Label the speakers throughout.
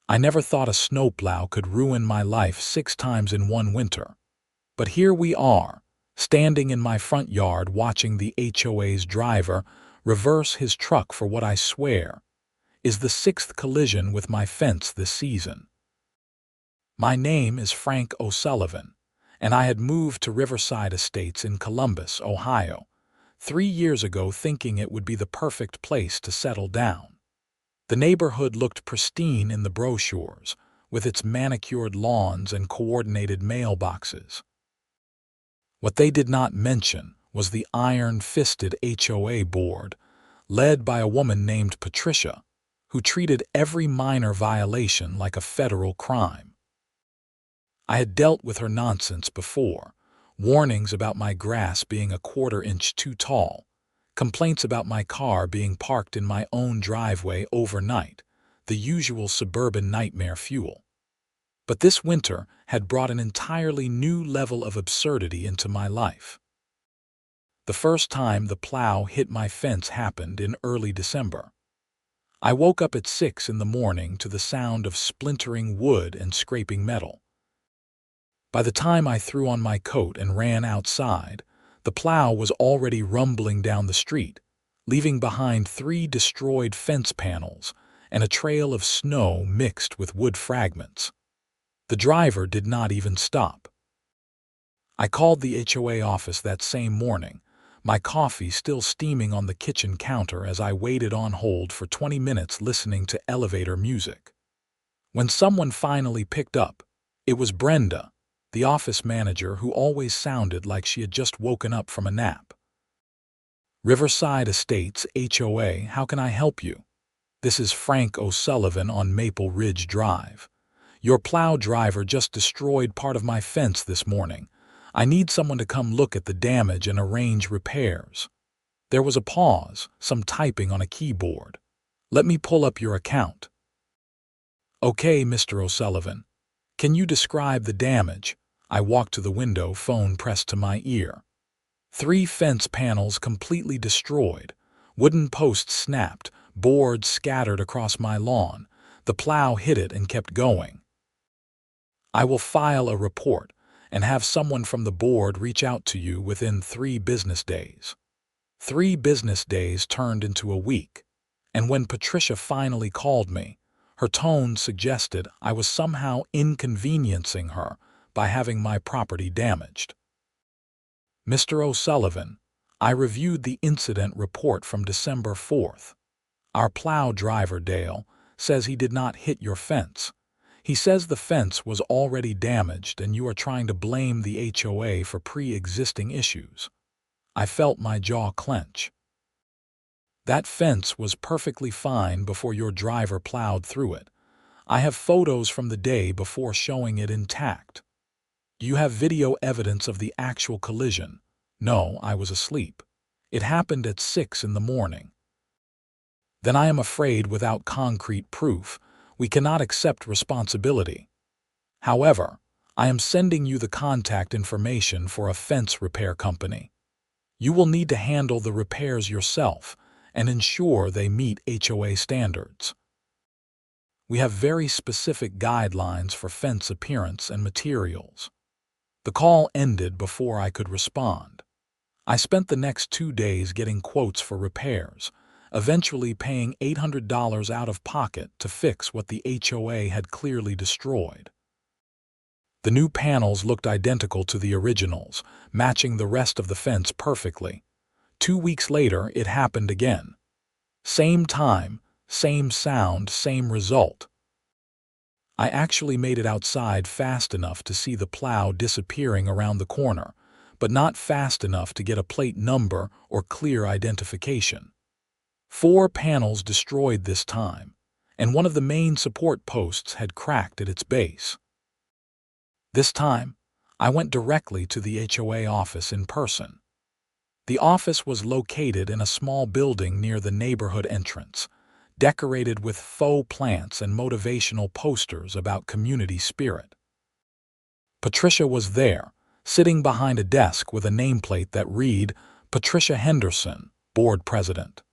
Speaker 1: I never thought a snowplow could ruin my life 6 times in one winter. But here we are, standing in my front yard watching the HOA's driver reverse his truck for what I swear is the 6th collision with my fence this season. My name is Frank O'Sullivan, and I had moved to Riverside Estates in Columbus, Ohio, 3 years ago thinking it would be the perfect place to settle down. The neighborhood looked pristine in the brochures, with its manicured lawns and coordinated mailboxes. What they did not mention was the iron-fisted HOA board, led by a woman named Patricia, who treated every minor violation like a federal crime. I had dealt with her nonsense before, warnings about my grass being a quarter-inch too tall, complaints about my car being parked in my own driveway overnight, the usual suburban nightmare fuel. But this winter had brought an entirely new level of absurdity into my life. The first time the plow hit my fence happened in early December. I woke up at 6 in the morning to the sound of splintering wood and scraping metal. By the time I threw on my coat and ran outside, the plow was already rumbling down the street, leaving behind 3 destroyed fence panels and a trail of snow mixed with wood fragments. The driver did not even stop. I called the HOA office that same morning, my coffee still steaming on the kitchen counter as I waited on hold for 20 minutes listening to elevator music. When someone finally picked up, it was Brenda, the office manager who always sounded like she had just woken up from a nap. Riverside Estates, HOA, how can I help you? This is Frank O'Sullivan on Maple Ridge Drive. Your plow driver just destroyed part of my fence this morning. I need someone to come look at the damage and arrange repairs. There was a pause, some typing on a keyboard. Let me pull up your account. Okay, Mr. O'Sullivan. Can you describe the damage? I walked to the window, phone pressed to my ear. 3 fence panels completely destroyed, wooden posts snapped, boards scattered across my lawn. The plow hit it and kept going. I will file a report and have someone from the board reach out to you within 3 business days. 3 business days turned into a week, and when Patricia finally called me, her tone suggested I was somehow inconveniencing her by having my property damaged. Mr. O'Sullivan, I reviewed the incident report from December 4th. Our plow driver, Dale, says he did not hit your fence. He says the fence was already damaged and you are trying to blame the HOA for pre-existing issues. I felt my jaw clench. That fence was perfectly fine before your driver plowed through it. I have photos from the day before showing it intact. Do you have video evidence of the actual collision? No, I was asleep. It happened at 6 in the morning. Then I am afraid without concrete proof, we cannot accept responsibility. However, I am sending you the contact information for a fence repair company. You will need to handle the repairs yourself and ensure they meet HOA standards. We have very specific guidelines for fence appearance and materials. The call ended before I could respond. I spent the next 2 days getting quotes for repairs, eventually paying $800 out of pocket to fix what the HOA had clearly destroyed. The new panels looked identical to the originals, matching the rest of the fence perfectly. 2 weeks later, it happened again. Same time, same sound, same result. I actually made it outside fast enough to see the plow disappearing around the corner, but not fast enough to get a plate number or clear identification. 4 panels destroyed this time, and one of the main support posts had cracked at its base. This time, I went directly to the HOA office in person. The office was located in a small building near the neighborhood entrance, decorated with faux plants and motivational posters about community spirit. Patricia was there, sitting behind a desk with a nameplate that read, Patricia Henderson, Board President.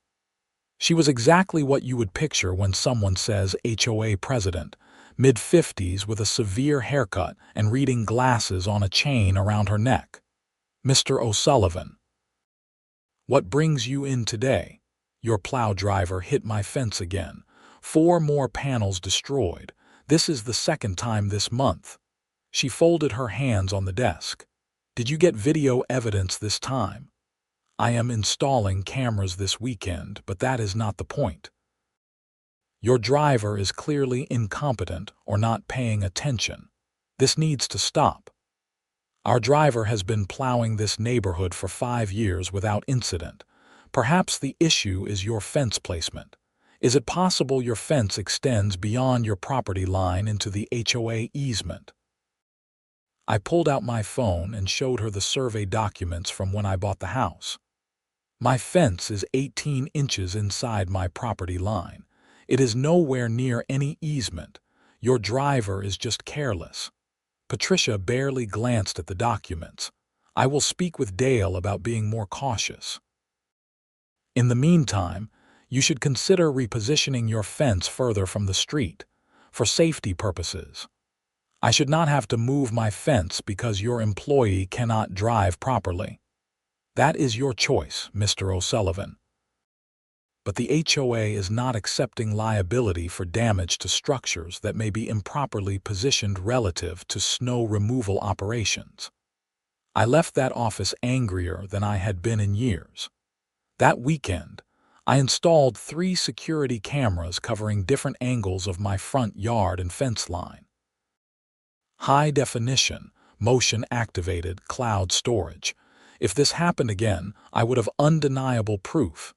Speaker 1: She was exactly what you would picture when someone says HOA President, mid-50s with a severe haircut and reading glasses on a chain around her neck. "Mr. O'Sullivan, what brings you in today? Your plow driver hit my fence again. 4 more panels destroyed. This is the second time this month." She folded her hands on the desk. "Did you get video evidence this time?" "I am installing cameras this weekend, but that is not the point. Your driver is clearly incompetent or not paying attention. This needs to stop. Our driver has been plowing this neighborhood for 5 years without incident. Perhaps the issue is your fence placement. Is it possible your fence extends beyond your property line into the HOA easement?" I pulled out my phone and showed her the survey documents from when I bought the house. "My fence is 18 inches inside my property line. It is nowhere near any easement. Your driver is just careless." Patricia barely glanced at the documents. "I will speak with Dale about being more cautious. In the meantime, you should consider repositioning your fence further from the street, for safety purposes. I should not have to move my fence because your employee cannot drive properly. That is your choice, Mr. O'Sullivan. But the HOA is not accepting liability for damage to structures that may be improperly positioned relative to snow removal operations." I left that office angrier than I had been in years. That weekend, I installed 3 security cameras covering different angles of my front yard and fence line. High definition, motion-activated cloud storage. If this happened again, I would have undeniable proof.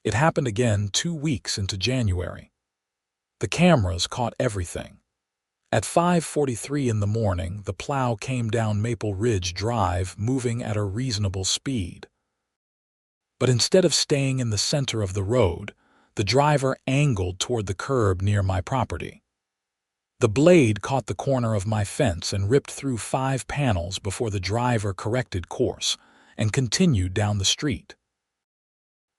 Speaker 1: It happened again 2 weeks into January. The cameras caught everything. At 5:43 in the morning, the plow came down Maple Ridge Drive, moving at a reasonable speed. But instead of staying in the center of the road, the driver angled toward the curb near my property. The blade caught the corner of my fence and ripped through 5 panels before the driver corrected course and continued down the street.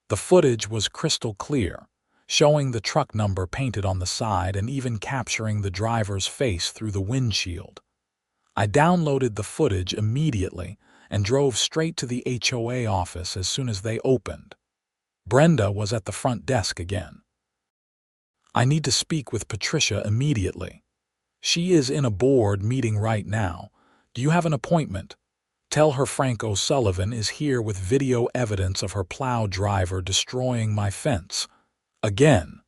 Speaker 1: The footage was crystal clear, showing the truck number painted on the side and even capturing the driver's face through the windshield. I downloaded the footage immediately and drove straight to the HOA office as soon as they opened. Brenda was at the front desk again. "I need to speak with Patricia immediately. She is in a board meeting right now. Do you have an appointment? Tell her Frank O'Sullivan is here with video evidence of her plow driver destroying my fence." Again.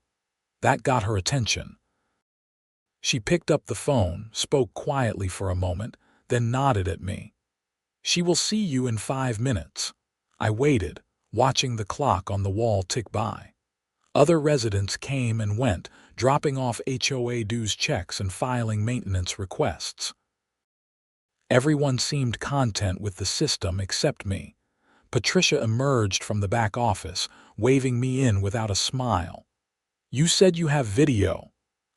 Speaker 1: That got her attention. She picked up the phone, spoke quietly for a moment, then nodded at me. "She will see you in 5 minutes. I waited, watching the clock on the wall tick by. Other residents came and went, dropping off HOA dues checks and filing maintenance requests. Everyone seemed content with the system except me. Patricia emerged from the back office, waving me in without a smile. "You said you have video."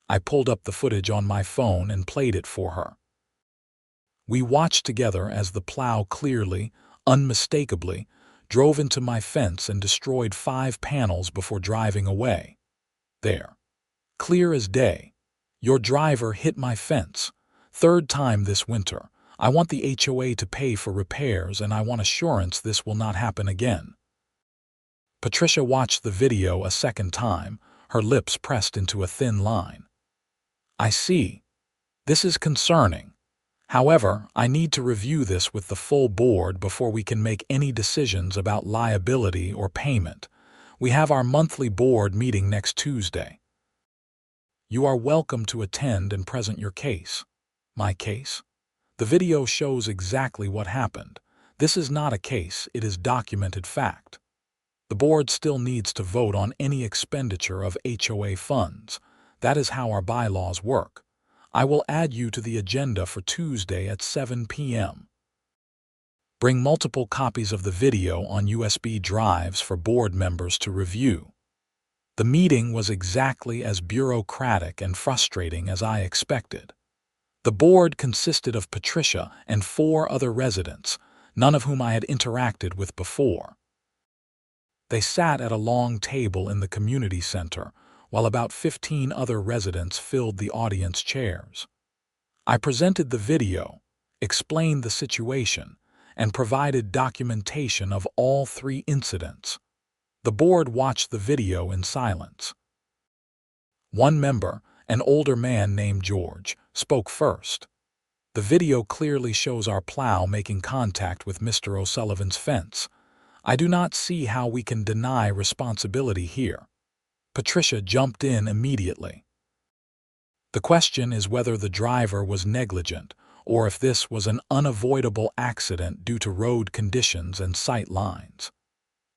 Speaker 1: I pulled up the footage on my phone and played it for her. We watched together as the plow clearly, unmistakably, drove into my fence and destroyed 5 panels before driving away. There. Clear as day. Your driver hit my fence. 3rd time this winter. I want the HOA to pay for repairs, and I want assurance this will not happen again. Patricia watched the video a second time, her lips pressed into a thin line. "I see. This is concerning. However, I need to review this with the full board before we can make any decisions about liability or payment. We have our monthly board meeting next Tuesday. You are welcome to attend and present your case." My case? The video shows exactly what happened. This is not a case, it is documented fact. The board still needs to vote on any expenditure of HOA funds. That is how our bylaws work. I will add you to the agenda for Tuesday at 7 p.m. Bring multiple copies of the video on USB drives for board members to review. The meeting was exactly as bureaucratic and frustrating as I expected. The board consisted of Patricia and 4 other residents, none of whom I had interacted with before. They sat at a long table in the community center, while about 15 other residents filled the audience chairs. I presented the video, explained the situation, and provided documentation of all 3 incidents. The board watched the video in silence. One member, an older man named George, spoke first. The video clearly shows our plow making contact with Mr. O'Sullivan's fence. I do not see how we can deny responsibility here. Patricia jumped in immediately. The question is whether the driver was negligent or if this was an unavoidable accident due to road conditions and sight lines.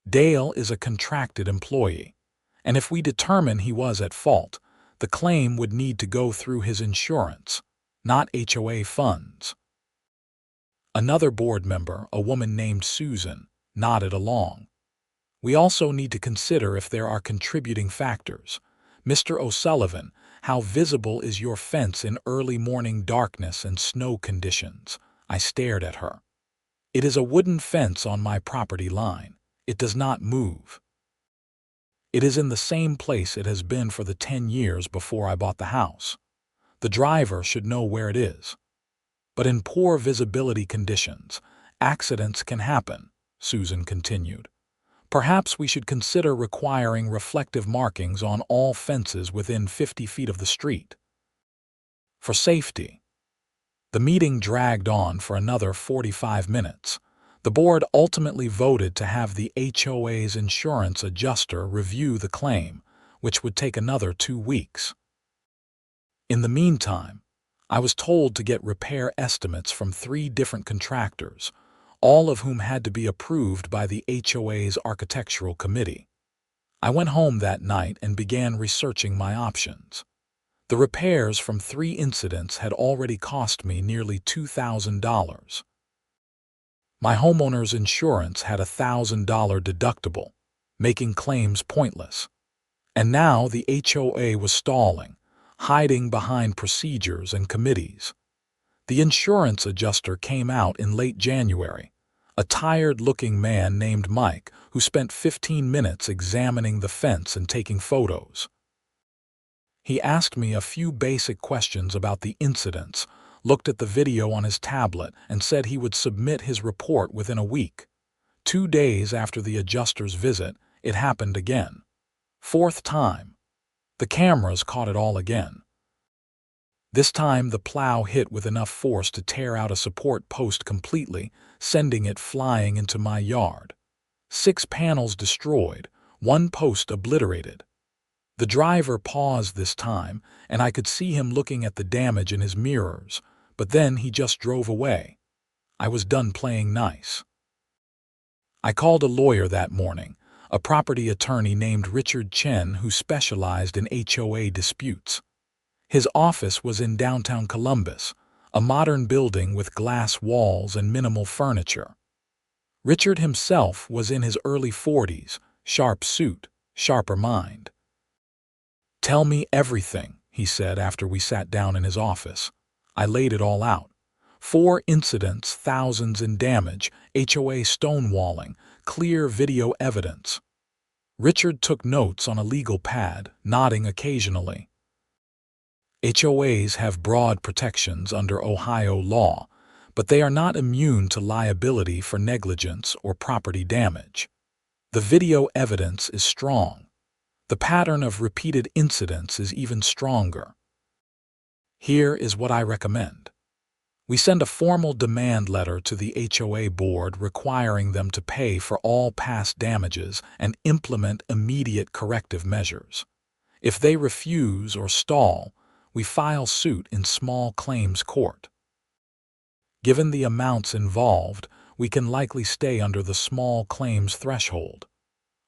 Speaker 1: Dale is a contracted employee, and if we determine he was at fault, the claim would need to go through his insurance, not HOA funds. Another board member, a woman named Susan, nodded along. We also need to consider if there are contributing factors. Mr. O'Sullivan, how visible is your fence in early morning darkness and snow conditions? I stared at her. It is a wooden fence on my property line. It does not move. It is in the same place it has been for the 10 years before I bought the house. The driver should know where it is. But in poor visibility conditions, accidents can happen, Susan continued. Perhaps we should consider requiring reflective markings on all fences within 50 feet of the street. For safety. The meeting dragged on for another 45 minutes. The board ultimately voted to have the HOA's insurance adjuster review the claim, which would take another 2 weeks. In the meantime, I was told to get repair estimates from 3 different contractors, all of whom had to be approved by the HOA's architectural committee. I went home that night and began researching my options. The repairs from 3 incidents had already cost me nearly $2,000. My homeowner's insurance had a $1,000 deductible, making claims pointless. And now the HOA was stalling, hiding behind procedures and committees. The insurance adjuster came out in late January, a tired-looking man named Mike who spent 15 minutes examining the fence and taking photos. He asked me a few basic questions about the incidents, looked at the video on his tablet, and said he would submit his report within a week. 2 days after the adjuster's visit, it happened again. 4th time. The cameras caught it all again. This time the plow hit with enough force to tear out a support post completely, sending it flying into my yard. 6 panels destroyed, 1 post obliterated. The driver paused this time, and I could see him looking at the damage in his mirrors, but then he just drove away. I was done playing nice. I called a lawyer that morning, a property attorney named Richard Chen who specialized in HOA disputes. His office was in downtown Columbus, a modern building with glass walls and minimal furniture. Richard himself was in his early 40s, sharp suit, sharper mind. "Tell me everything," he said after we sat down in his office. I laid it all out. 4 incidents, thousands in damage, HOA stonewalling, clear video evidence. Richard took notes on a legal pad, nodding occasionally. HOAs have broad protections under Ohio law, but they are not immune to liability for negligence or property damage. The video evidence is strong. The pattern of repeated incidents is even stronger. Here is what I recommend. We send a formal demand letter to the HOA board requiring them to pay for all past damages and implement immediate corrective measures. If they refuse or stall, we file suit in small claims court. Given the amounts involved, we can likely stay under the small claims threshold.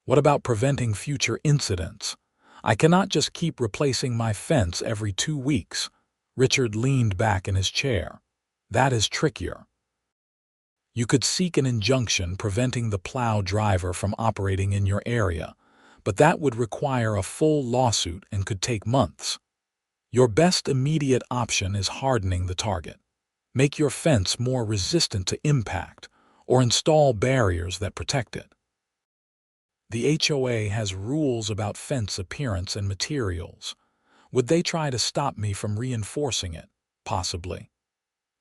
Speaker 1: What about preventing future incidents? I cannot just keep replacing my fence every 2 weeks. Richard leaned back in his chair. That is trickier. You could seek an injunction preventing the plow driver from operating in your area, but that would require a full lawsuit and could take months. Your best immediate option is hardening the target. Make your fence more resistant to impact, or install barriers that protect it. The HOA has rules about fence appearance and materials. Would they try to stop me from reinforcing it? Possibly.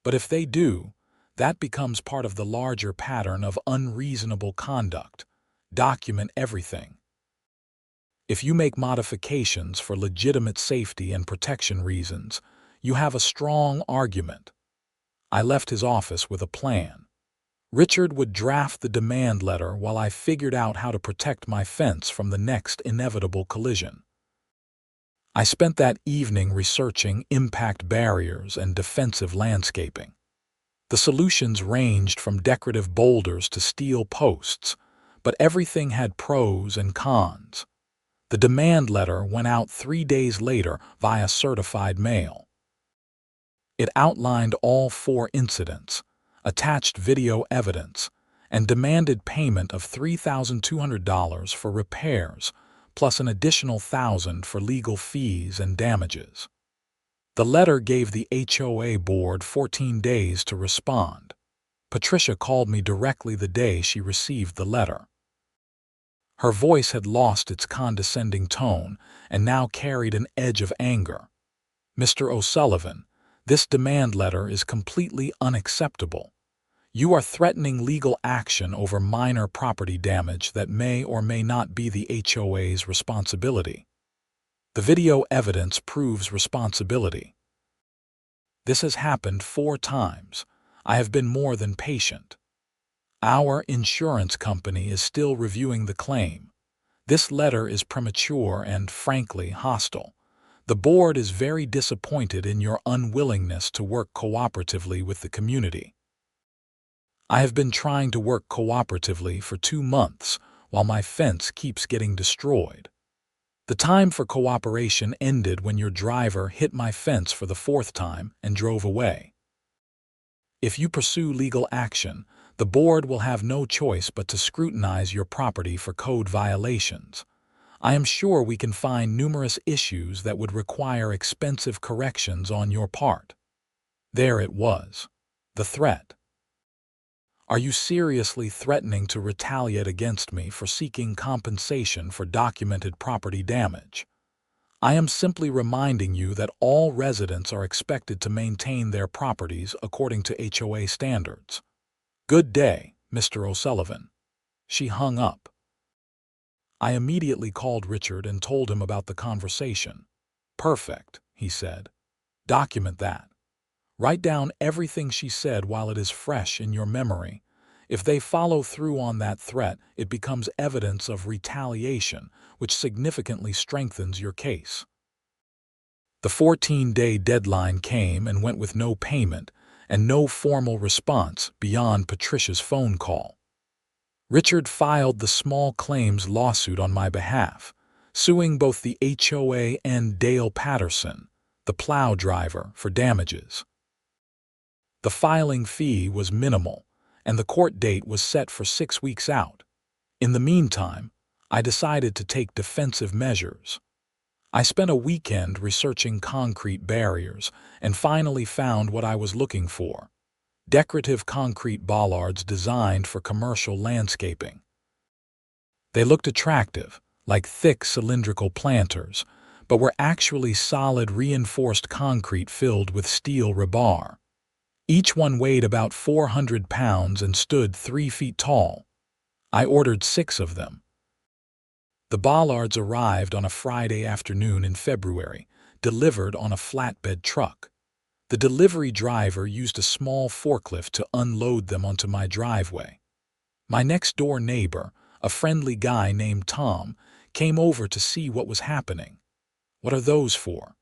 Speaker 1: But if they do, that becomes part of the larger pattern of unreasonable conduct. Document everything. If you make modifications for legitimate safety and protection reasons, you have a strong argument. I left his office with a plan. Richard would draft the demand letter while I figured out how to protect my fence from the next inevitable collision. I spent that evening researching impact barriers and defensive landscaping. The solutions ranged from decorative boulders to steel posts, but everything had pros and cons. The demand letter went out 3 days later via certified mail. It outlined all 4 incidents, attached video evidence, and demanded payment of $3,200 for repairs, plus an additional $1,000 for legal fees and damages. The letter gave the HOA board 14 days to respond. Patricia called me directly the day she received the letter. Her voice had lost its condescending tone and now carried an edge of anger. "Mr. O'Sullivan, this demand letter is completely unacceptable. You are threatening legal action over minor property damage that may or may not be the HOA's responsibility. The video evidence proves responsibility. This has happened 4 times. I have been more than patient. Our insurance company is still reviewing the claim. This letter is premature and, frankly, hostile. The board is very disappointed in your unwillingness to work cooperatively with the community." I have been trying to work cooperatively for 2 months while my fence keeps getting destroyed. The time for cooperation ended when your driver hit my fence for the 4th time and drove away. If you pursue legal action, the board will have no choice but to scrutinize your property for code violations. I am sure we can find numerous issues that would require expensive corrections on your part. There it was. The threat. Are you seriously threatening to retaliate against me for seeking compensation for documented property damage? I am simply reminding you that all residents are expected to maintain their properties according to HOA standards. Good day, Mr. O'Sullivan. She hung up. I immediately called Richard and told him about the conversation. "Perfect," he said. "Document that. Write down everything she said while it is fresh in your memory. If they follow through on that threat, it becomes evidence of retaliation, which significantly strengthens your case." The 14-day deadline came and went with no payment and no formal response beyond Patricia's phone call. Richard filed the small claims lawsuit on my behalf, suing both the HOA and Dale Patterson, the Plow driver, for damages. The filing fee was minimal, and the court date was set for 6 weeks out. In the meantime, I decided to take defensive measures. I spent a weekend researching concrete barriers and finally found what I was looking for: decorative concrete bollards designed for commercial landscaping. They looked attractive, like thick cylindrical planters, but were actually solid reinforced concrete filled with steel rebar. Each one weighed about 400 pounds and stood 3 feet tall. I ordered 6 of them. The bollards arrived on a Friday afternoon in February, delivered on a flatbed truck. The delivery driver used a small forklift to unload them onto my driveway. My next-door neighbor, a friendly guy named Tom, came over to see what was happening. "What are those for?"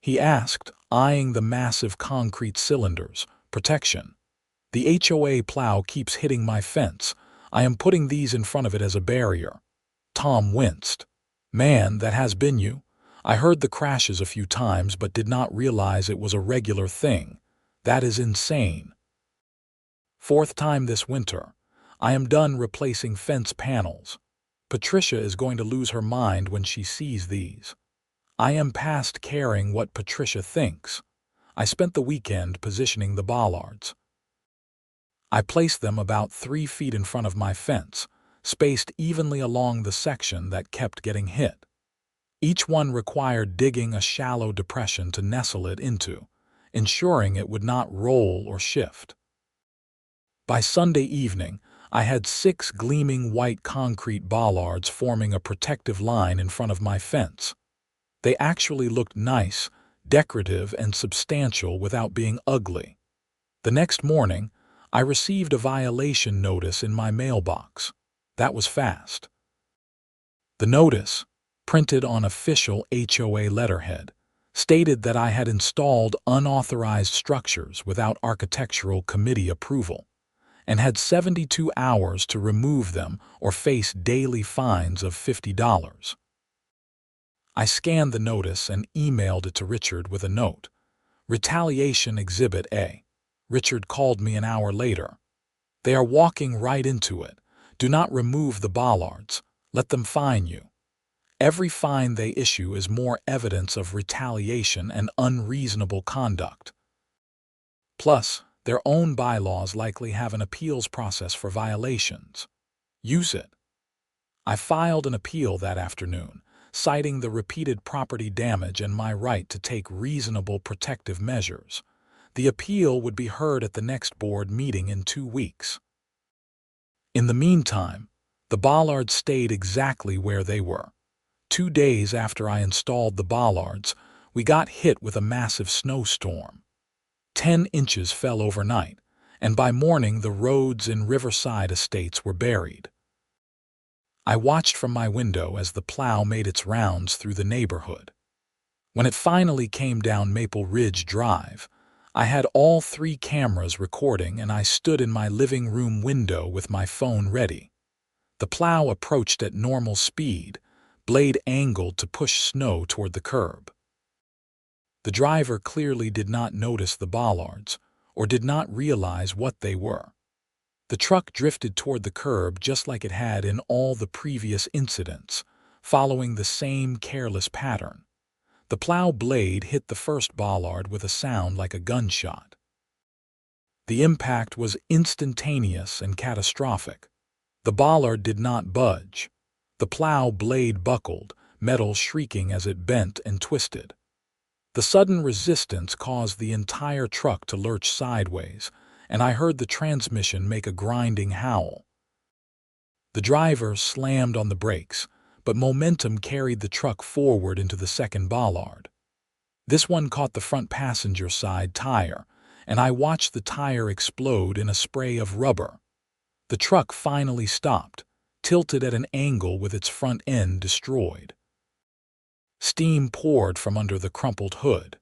Speaker 1: he asked, eyeing the massive concrete cylinders. "Protection. The HOA plow keeps hitting my fence. I am putting these in front of it as a barrier." Tom winced. "Man, that has been you. I heard the crashes a few times but did not realize it was a regular thing. That is insane." 4th time this winter. I am done replacing fence panels. Patricia is going to lose her mind when she sees these. I am past caring what Patricia thinks. I spent the weekend positioning the bollards. I placed them about 3 feet in front of my fence, spaced evenly along the section that kept getting hit. Each one required digging a shallow depression to nestle it into, ensuring it would not roll or shift. By Sunday evening, I had 6 gleaming white concrete bollards forming a protective line in front of my fence. They actually looked nice, decorative, and substantial without being ugly. The next morning, I received a violation notice in my mailbox. That was fast. The notice, printed on official HOA letterhead, stated that I had installed unauthorized structures without architectural committee approval and had 72 hours to remove them or face daily fines of $50. I scanned the notice and emailed it to Richard with a note. Retaliation Exhibit A. Richard called me an hour later. They are walking right into it. Do not remove the bollards. Let them fine you. Every fine they issue is more evidence of retaliation and unreasonable conduct. Plus, their own bylaws likely have an appeals process for violations. Use it. I filed an appeal that afternoon, citing the repeated property damage and my right to take reasonable protective measures. The appeal would be heard at the next board meeting in 2 weeks. In the meantime, the bollards stayed exactly where they were. 2 days after I installed the bollards, we got hit with a massive snowstorm. 10 inches fell overnight, and by morning the roads in Riverside Estates were buried. I watched from my window as the plow made its rounds through the neighborhood. When it finally came down Maple Ridge Drive, I had all 3 cameras recording and I stood in my living room window with my phone ready. The plow approached at normal speed, blade angled to push snow toward the curb. The driver clearly did not notice the bollards or did not realize what they were. The truck drifted toward the curb just like it had in all the previous incidents, following the same careless pattern. The plow blade hit the first bollard with a sound like a gunshot. The impact was instantaneous and catastrophic. The bollard did not budge. The plow blade buckled, metal shrieking as it bent and twisted. The sudden resistance caused the entire truck to lurch sideways, and I heard the transmission make a grinding howl. The driver slammed on the brakes, but momentum carried the truck forward into the second bollard. This one caught the front passenger side tire, and I watched the tire explode in a spray of rubber. The truck finally stopped, tilted at an angle with its front end destroyed. Steam poured from under the crumpled hood.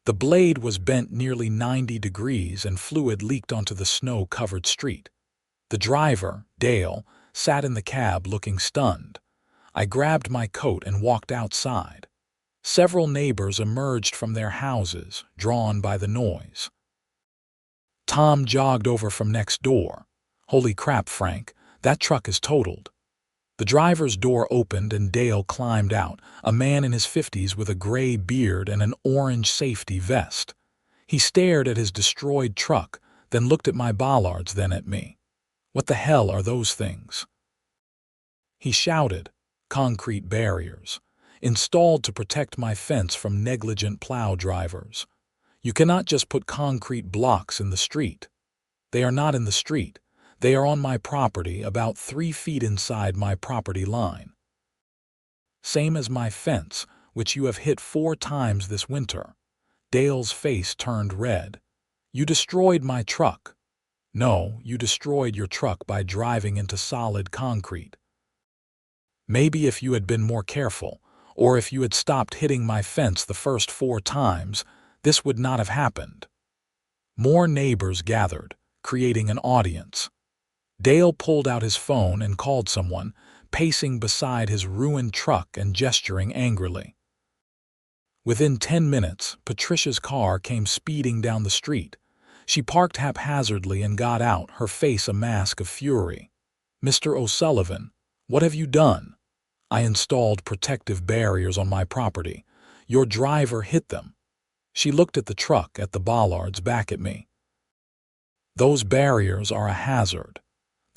Speaker 1: The blade was bent nearly 90 degrees and fluid leaked onto the snow-covered street. The driver, Dale, sat in the cab looking stunned. I grabbed my coat and walked outside. Several neighbors emerged from their houses, drawn by the noise. Tom jogged over from next door. "Holy crap, Frank, that truck is totaled." The driver's door opened and Dale climbed out, a man in his 50s with a gray beard and an orange safety vest. He stared at his destroyed truck, then looked at my bollards, then at me. "What the hell are those things?" He shouted. "Concrete barriers, installed to protect my fence from negligent plow drivers. You cannot just put concrete blocks in the street. They are not in the street. They are on my property, about 3 feet inside my property line. Same as my fence, which you have hit 4 times this winter." Dale's face turned red. "You destroyed my truck." "No, you destroyed your truck by driving into solid concrete. Maybe if you had been more careful, or if you had stopped hitting my fence the first 4 times, this would not have happened." More neighbors gathered, creating an audience. Dale pulled out his phone and called someone, pacing beside his ruined truck and gesturing angrily. Within 10 minutes, Patricia's car came speeding down the street. She parked haphazardly and got out, her face a mask of fury. "Mr. O'Sullivan, what have you done?" "I installed protective barriers on my property. Your driver hit them." She looked at the truck, at the bollards, back at me. "Those barriers are a hazard.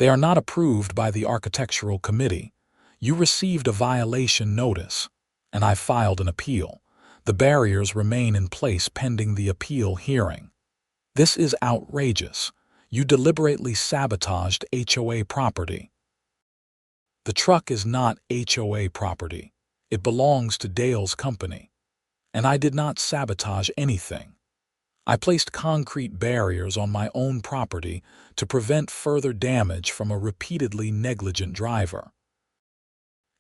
Speaker 1: They are not approved by the architectural committee. You received a violation notice, and I filed an appeal. The barriers remain in place pending the appeal hearing. This is outrageous. You deliberately sabotaged HOA property. The truck is not HOA property. It belongs to Dale's company. And I did not sabotage anything. I placed concrete barriers on my own property to prevent further damage from a repeatedly negligent driver.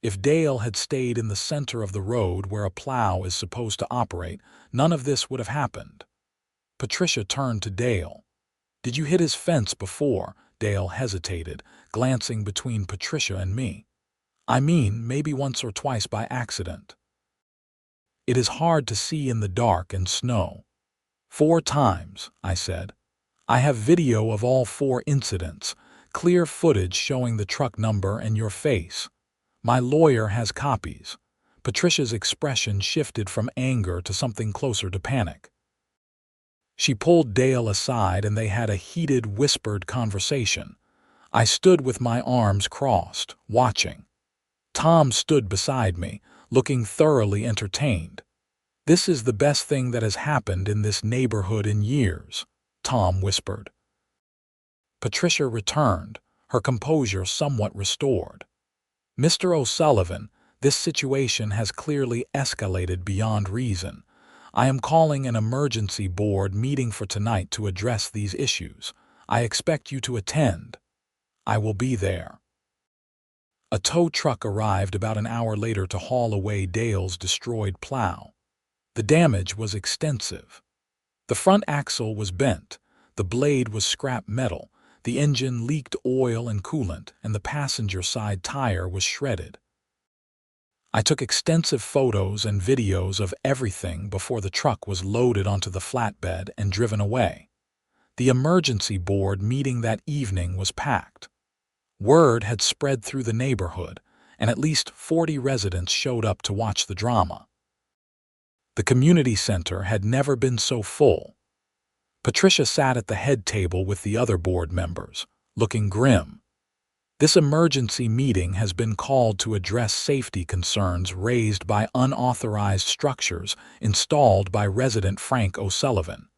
Speaker 1: If Dale had stayed in the center of the road where a plow is supposed to operate, none of this would have happened. Patricia turned to Dale. "Did you hit his fence before?" Dale hesitated, glancing between Patricia and me. "I mean, maybe once or twice by accident." "It is hard to see in the dark and snow." "4 times," I said. "I have video of all 4 incidents, clear footage showing the truck number and your face. My lawyer has copies." Patricia's expression shifted from anger to something closer to panic. She pulled Dale aside and they had a heated, whispered conversation. I stood with my arms crossed, watching. Tom stood beside me, looking thoroughly entertained. "This is the best thing that has happened in this neighborhood in years," Tom whispered. Patricia returned, her composure somewhat restored. "Mr. O'Sullivan, this situation has clearly escalated beyond reason. I am calling an emergency board meeting for tonight to address these issues. I expect you to attend." "I will be there." A tow truck arrived about an hour later to haul away Dale's destroyed plow. The damage was extensive. The front axle was bent, the blade was scrap metal, the engine leaked oil and coolant, and the passenger side tire was shredded. I took extensive photos and videos of everything before the truck was loaded onto the flatbed and driven away. The emergency board meeting that evening was packed. Word had spread through the neighborhood, and at least 40 residents showed up to watch the drama. The community center had never been so full. Patricia sat at the head table with the other board members, looking grim. "This emergency meeting has been called to address safety concerns raised by unauthorized structures installed by resident Frank O'Sullivan."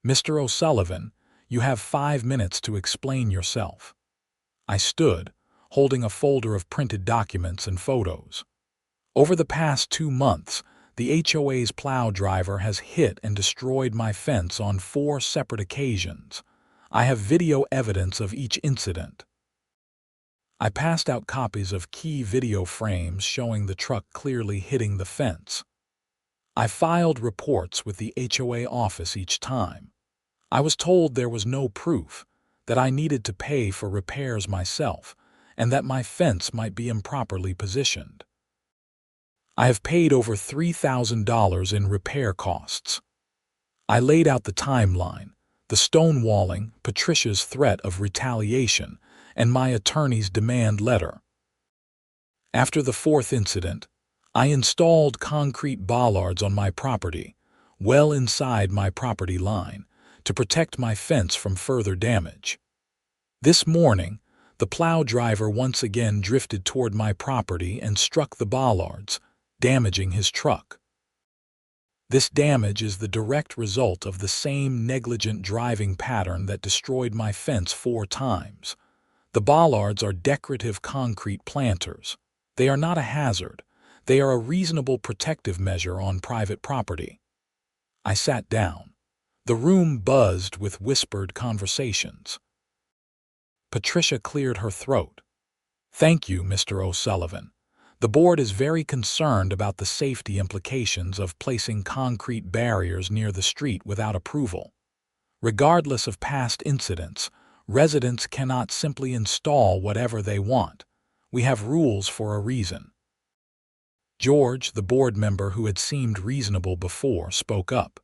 Speaker 1: "Mr. O'Sullivan, you have 5 minutes to explain yourself." I stood, holding a folder of printed documents and photos. "Over the past 2 months, the HOA's plow driver has hit and destroyed my fence on 4 separate occasions. I have video evidence of each incident." I passed out copies of key video frames showing the truck clearly hitting the fence. I filed reports with the HOA office each time. I was told there was no proof, that I needed to pay for repairs myself, and that my fence might be improperly positioned. I have paid over $3,000 in repair costs. I laid out the timeline, the stonewalling, Patricia's threat of retaliation, and my attorney's demand letter. After the 4th incident, I installed concrete bollards on my property, well inside my property line, to protect my fence from further damage. This morning, the plow driver once again drifted toward my property and struck the bollards, damaging his truck. This damage is the direct result of the same negligent driving pattern that destroyed my fence 4 times. The bollards are decorative concrete planters. They are not a hazard. They are a reasonable protective measure on private property. I sat down. The room buzzed with whispered conversations. Patricia cleared her throat. "Thank you, Mr. O'Sullivan. The board is very concerned about the safety implications of placing concrete barriers near the street without approval. Regardless of past incidents, residents cannot simply install whatever they want. We have rules for a reason." George, the board member who had seemed reasonable before, spoke up.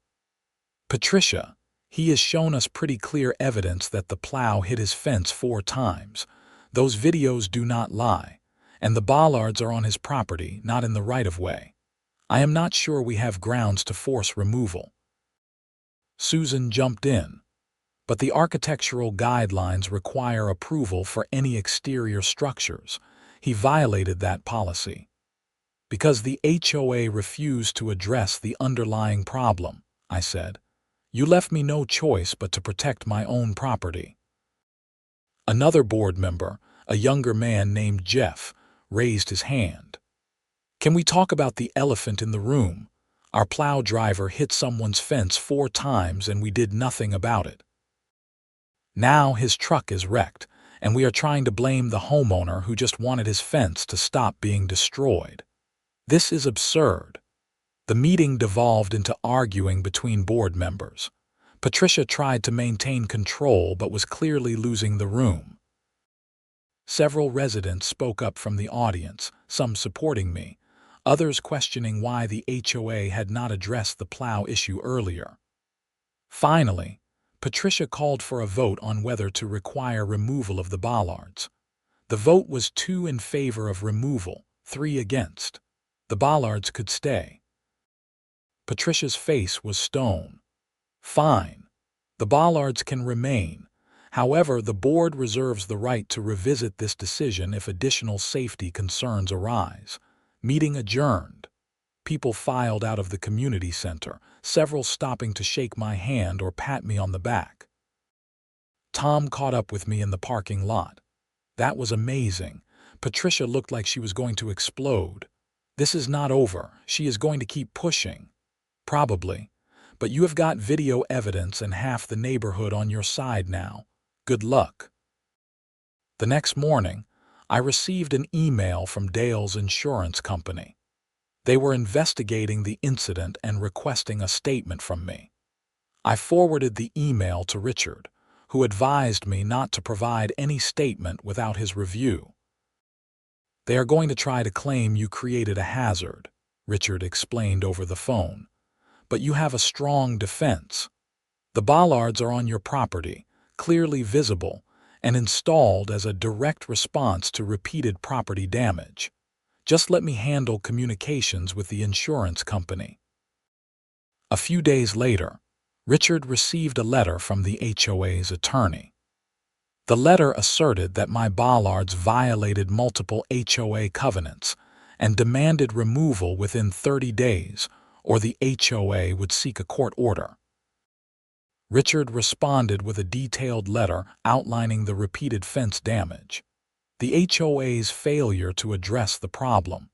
Speaker 1: "Patricia, he has shown us pretty clear evidence that the plow hit his fence 4 times. Those videos do not lie, and the bollards are on his property, not in the right-of-way. I am not sure we have grounds to force removal." Susan jumped in. but the architectural guidelines require approval for any exterior structures. He violated that policy. Because the HOA refused to address the underlying problem, I said, you left me no choice but to protect my own property. Another board member, a younger man named Jeff, raised his hand. Can we talk about the elephant in the room? Our plow driver hit someone's fence 4 times and we did nothing about it. Now his truck is wrecked, and we are trying to blame the homeowner who just wanted his fence to stop being destroyed. This is absurd. The meeting devolved into arguing between board members. Patricia tried to maintain control but was clearly losing the room. Several residents spoke up from the audience, some supporting me, others questioning why the HOA had not addressed the plow issue earlier. Finally, Patricia called for a vote on whether to require removal of the bollards. The vote was 2 in favor of removal, 3 against. The bollards could stay. Patricia's face was stone. Fine. The bollards can remain. However, the board reserves the right to revisit this decision if additional safety concerns arise. Meeting adjourned. People filed out of the community center, several stopping to shake my hand or pat me on the back. Tom caught up with me in the parking lot. That was amazing. Patricia looked like she was going to explode. This is not over. She is going to keep pushing. Probably. But you have got video evidence and half the neighborhood on your side now. Good luck. The next morning, I received an email from Dale's insurance company. They were investigating the incident and requesting a statement from me. I forwarded the email to Richard, who advised me not to provide any statement without his review. They are going to try to claim you created a hazard, Richard explained over the phone. But you have a strong defense. The bollards are on your property, clearly visible, and installed as a direct response to repeated property damage. Just let me handle communications with the insurance company. A few days later, Richard received a letter from the HOA's attorney. The letter asserted that my bollards violated multiple HOA covenants and demanded removal within 30 days, or the HOA would seek a court order. Richard responded with a detailed letter outlining the repeated fence damage, the HOA's failure to address the problem,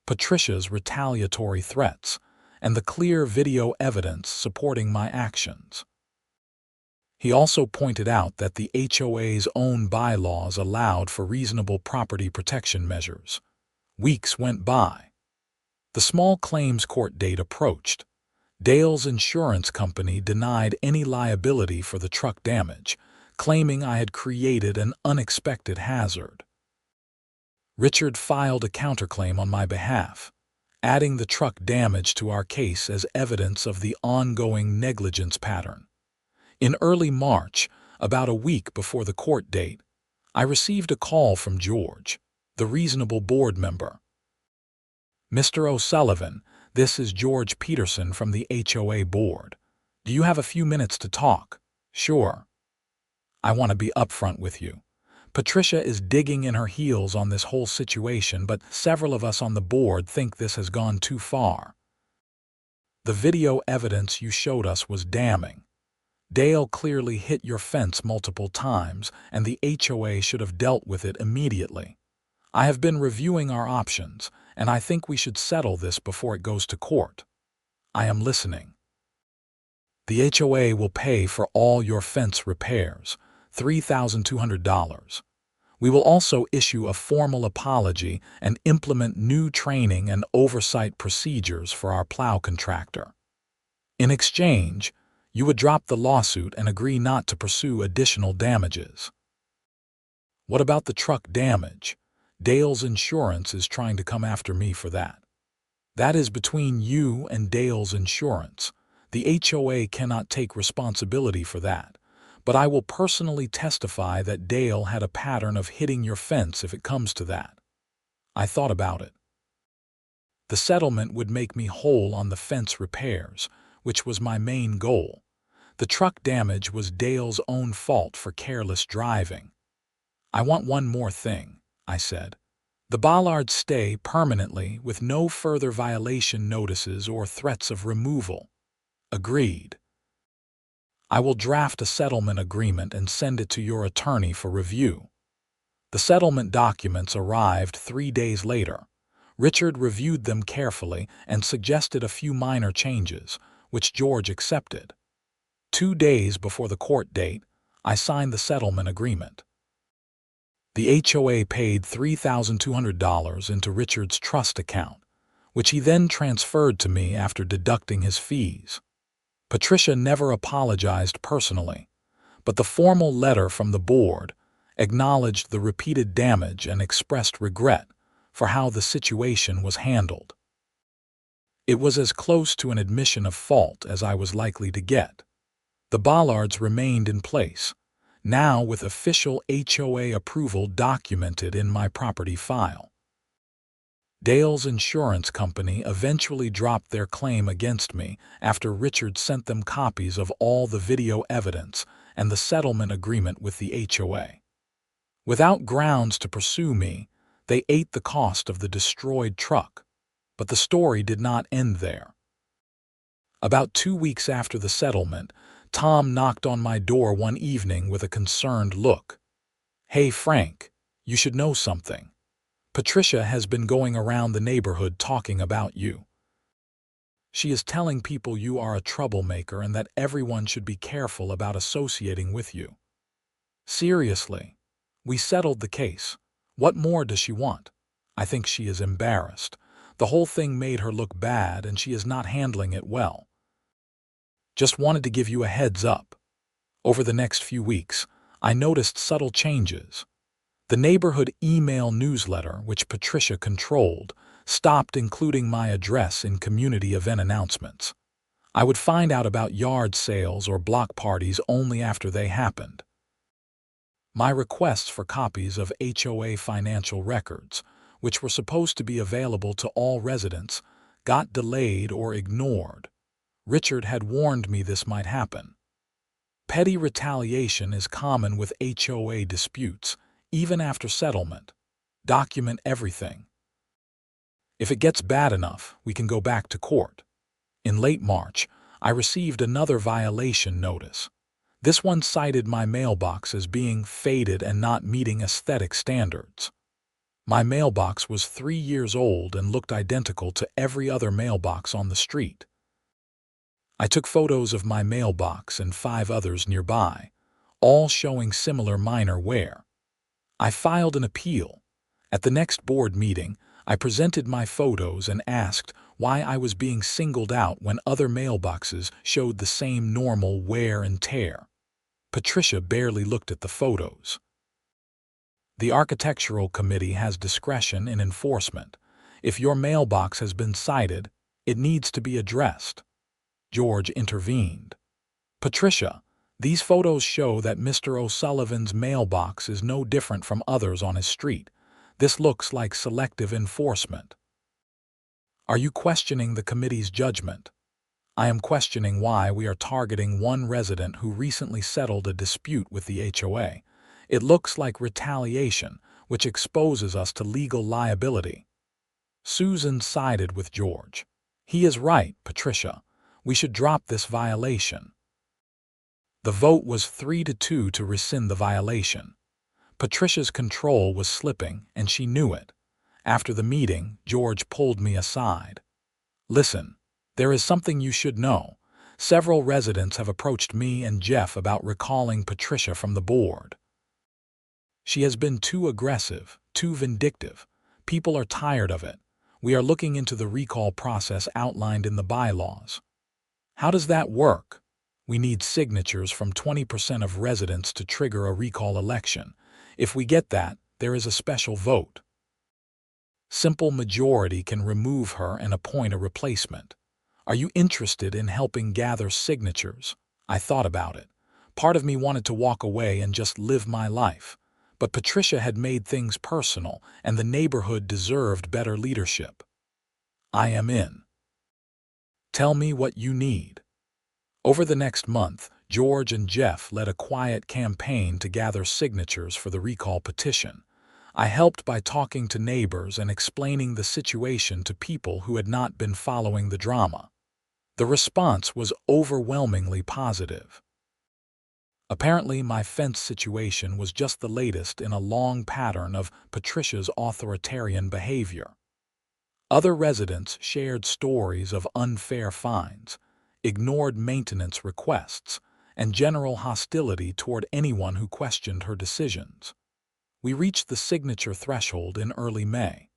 Speaker 1: Patricia's retaliatory threats, and the clear video evidence supporting my actions. He also pointed out that the HOA's own bylaws allowed for reasonable property protection measures. Weeks went by. The small claims court date approached. Dale's insurance company denied any liability for the truck damage, claiming I had created an unexpected hazard. Richard filed a counterclaim on my behalf, adding the truck damage to our case as evidence of the ongoing negligence pattern. In early March, about a week before the court date, I received a call from George, the reasonable board member. Mr. O'Sullivan, this is George Peterson from the HOA board. Do you have a few minutes to talk? Sure. I want to be upfront with you. Patricia is digging in her heels on this whole situation, but several of us on the board think this has gone too far. The video evidence you showed us was damning. Dale clearly hit your fence multiple times, and the HOA should have dealt with it immediately. I have been reviewing our options, and I think we should settle this before it goes to court. I am listening. The HOA will pay for all your fence repairs, $3,200. We will also issue a formal apology and implement new training and oversight procedures for our plow contractor. In exchange, you would drop the lawsuit and agree not to pursue additional damages. What about the truck damage? Dale's insurance is trying to come after me for that. That is between you and Dale's insurance. The HOA cannot take responsibility for that, but I will personally testify that Dale had a pattern of hitting your fence if it comes to that. I thought about it. The settlement would make me whole on the fence repairs, which was my main goal. The truck damage was Dale's own fault for careless driving. "I want one more thing," I said. "The bollards stay permanently with no further violation notices or threats of removal." "Agreed. I will draft a settlement agreement and send it to your attorney for review." The settlement documents arrived 3 days later. Richard reviewed them carefully and suggested a few minor changes, which George accepted. 2 days before the court date, I signed the settlement agreement. The HOA paid $3,200 into Richard's trust account, which he then transferred to me after deducting his fees. Patricia never apologized personally, but the formal letter from the board acknowledged the repeated damage and expressed regret for how the situation was handled. It was as close to an admission of fault as I was likely to get. The bollards remained in place, now with official HOA approval documented in my property file. Dale's insurance company eventually dropped their claim against me after Richard sent them copies of all the video evidence and the settlement agreement with the HOA. Without grounds to pursue me, they ate the cost of the destroyed truck. But the story did not end there. About 2 weeks after the settlement, Tom knocked on my door one evening with a concerned look. "Hey, Frank, you should know something. Patricia has been going around the neighborhood talking about you. She is telling people you are a troublemaker and that everyone should be careful about associating with you." "Seriously, we settled the case. What more does she want?" "I think she is embarrassed. The whole thing made her look bad and she is not handling it well. Just wanted to give you a heads up." Over the next few weeks, I noticed subtle changes. The neighborhood email newsletter, which Patricia controlled, stopped including my address in community event announcements. I would find out about yard sales or block parties only after they happened. My requests for copies of HOA financial records, which were supposed to be available to all residents, got delayed or ignored. Richard had warned me this might happen. Petty retaliation is common with HOA disputes, even after settlement. Document everything. If it gets bad enough, we can go back to court. In late March, I received another violation notice. This one cited my mailbox as being faded and not meeting aesthetic standards. My mailbox was 3 years old and looked identical to every other mailbox on the street. I took photos of my mailbox and 5 others nearby, all showing similar minor wear. I filed an appeal. At the next board meeting, I presented my photos and asked why I was being singled out when other mailboxes showed the same normal wear and tear. Patricia barely looked at the photos. The Architectural Committee has discretion in enforcement. If your mailbox has been cited, it needs to be addressed. George intervened. "Patricia, these photos show that Mr. O'Sullivan's mailbox is no different from others on his street. This looks like selective enforcement." "Are you questioning the committee's judgment?" "I am questioning why we are targeting one resident who recently settled a dispute with the HOA. It looks like retaliation, which exposes us to legal liability." Susan sided with George. "He is right, Patricia. We should drop this violation." The vote was 3-2 to rescind the violation. Patricia's control was slipping, and she knew it. After the meeting, George pulled me aside. "Listen, there is something you should know. Several residents have approached me and Jeff about recalling Patricia from the board. She has been too aggressive, too vindictive. People are tired of it. We are looking into the recall process outlined in the bylaws." "How does that work?" "We need signatures from 20% of residents to trigger a recall election. If we get that, there is a special vote. Simple majority can remove her and appoint a replacement. Are you interested in helping gather signatures?" I thought about it. Part of me wanted to walk away and just live my life. But Patricia had made things personal, and the neighborhood deserved better leadership. "I am in. Tell me what you need." Over the next month, George and Jeff led a quiet campaign to gather signatures for the recall petition. I helped by talking to neighbors and explaining the situation to people who had not been following the drama. The response was overwhelmingly positive. Apparently, my fence situation was just the latest in a long pattern of Patricia's authoritarian behavior. Other residents shared stories of unfair fines, ignored maintenance requests, and general hostility toward anyone who questioned her decisions. We reached the signature threshold in early May.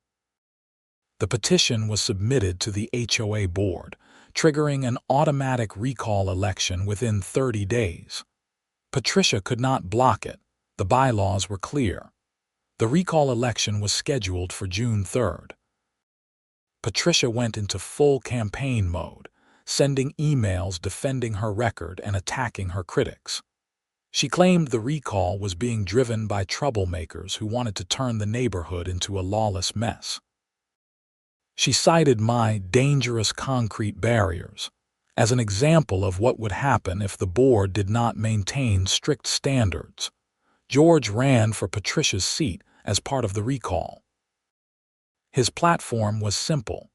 Speaker 1: The petition was submitted to the HOA board, triggering an automatic recall election within 30 days. Patricia could not block it. The bylaws were clear. The recall election was scheduled for June 3rd. Patricia went into full campaign mode, sending emails defending her record and attacking her critics. She claimed the recall was being driven by troublemakers who wanted to turn the neighborhood into a lawless mess. She cited my dangerous concrete barriers as an example of what would happen if the board did not maintain strict standards. George ran for Patricia's seat as part of the recall. His platform was simple: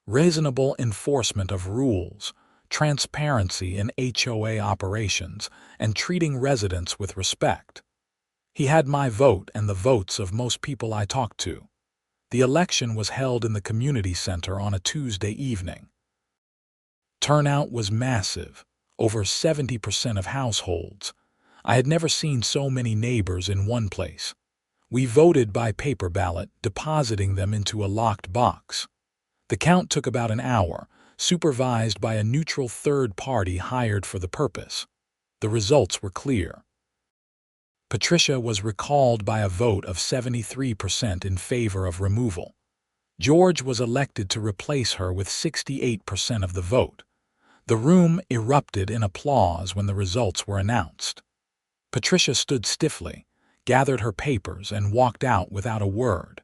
Speaker 1: reasonable enforcement of rules, transparency in HOA operations, and treating residents with respect. He had my vote and the votes of most people I talked to. The election was held in the community center on a Tuesday evening. Turnout was massive, over 70% of households. I had never seen so many neighbors in one place. We voted by paper ballot, depositing them into a locked box. The count took about an hour, supervised by a neutral third party hired for the purpose. The results were clear. Patricia was recalled by a vote of 73% in favor of removal. George was elected to replace her with 68% of the vote. The room erupted in applause when the results were announced. Patricia stood stiffly, gathered her papers, and walked out without a word.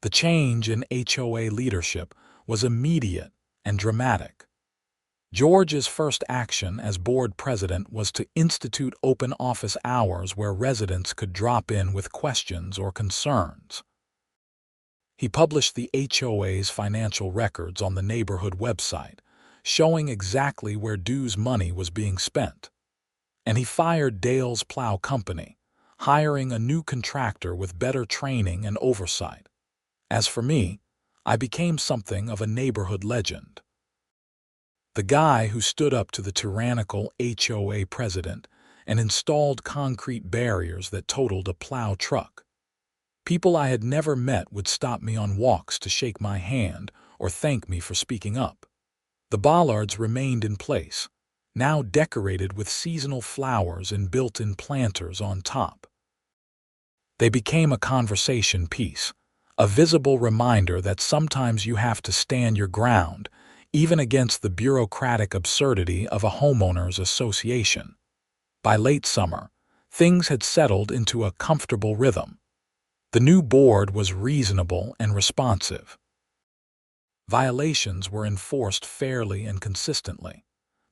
Speaker 1: The change in HOA leadership was immediate and dramatic. George's first action as board president was to institute open office hours where residents could drop in with questions or concerns. He published the HOA's financial records on the neighborhood website, showing exactly where dues money was being spent. And he fired Dale's Plow company, hiring a new contractor with better training and oversight. As for me, I became something of a neighborhood legend. The guy who stood up to the tyrannical HOA president and installed concrete barriers that totaled a plow truck. People I had never met would stop me on walks to shake my hand or thank me for speaking up. The bollards remained in place, now decorated with seasonal flowers and built-in planters on top. They became a conversation piece, a visible reminder that sometimes you have to stand your ground, even against the bureaucratic absurdity of a homeowners association. By late summer, things had settled into a comfortable rhythm. The new board was reasonable and responsive. Violations were enforced fairly and consistently.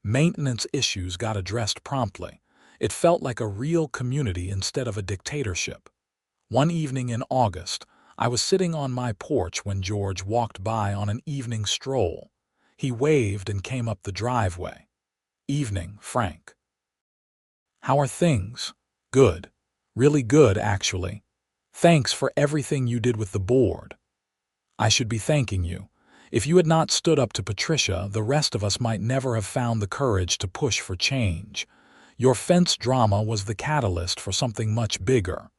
Speaker 1: Maintenance issues got addressed promptly. It felt like a real community instead of a dictatorship. One evening in August, I was sitting on my porch when George walked by on an evening stroll. He waved and came up the driveway. "Evening, Frank." "How are things?" "Good. Really good, actually. Thanks for everything you did with the board." "I should be thanking you. If you had not stood up to Patricia, the rest of us might never have found the courage to push for change. Your fence drama was the catalyst for something much bigger."